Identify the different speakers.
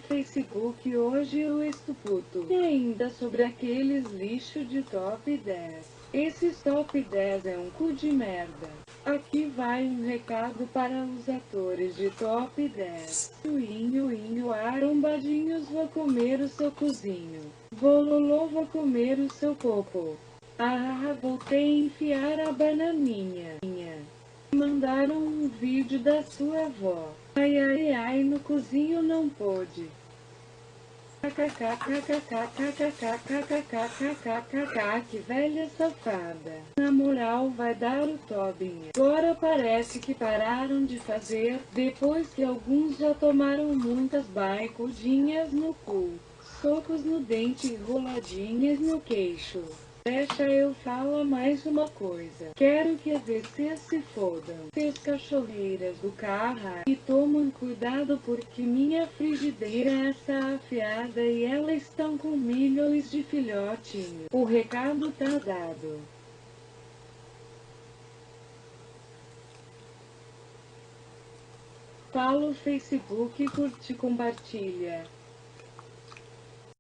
Speaker 1: Facebook, hoje eu estou puto. E ainda sobre aqueles lixo de top 10. Esses top 10 é um cu de merda. Aqui vai um recado para os atores de top 10. Inho, arrombadinhos, vou comer o seu cozinho. Bololô, vou comer o seu popô. Voltei a enfiar a bananinha. Mandaram um vídeo da sua avó. Ai, no cozinho não pôde. Que velha safada. Na moral, vai dar o Tobinha. Agora parece que pararam de fazer, depois que alguns já tomaram muitas baicudinhas no cu, socos no dente e roladinhas no queixo. Deixa eu falar mais uma coisa. Quero que vocês se fodam. Vocês cachorreiras do carro e tomam cuidado porque minha frigideira está afiada e elas estão com milhões de filhotinhos. O recado tá dado. Fala o Facebook, curte e compartilha.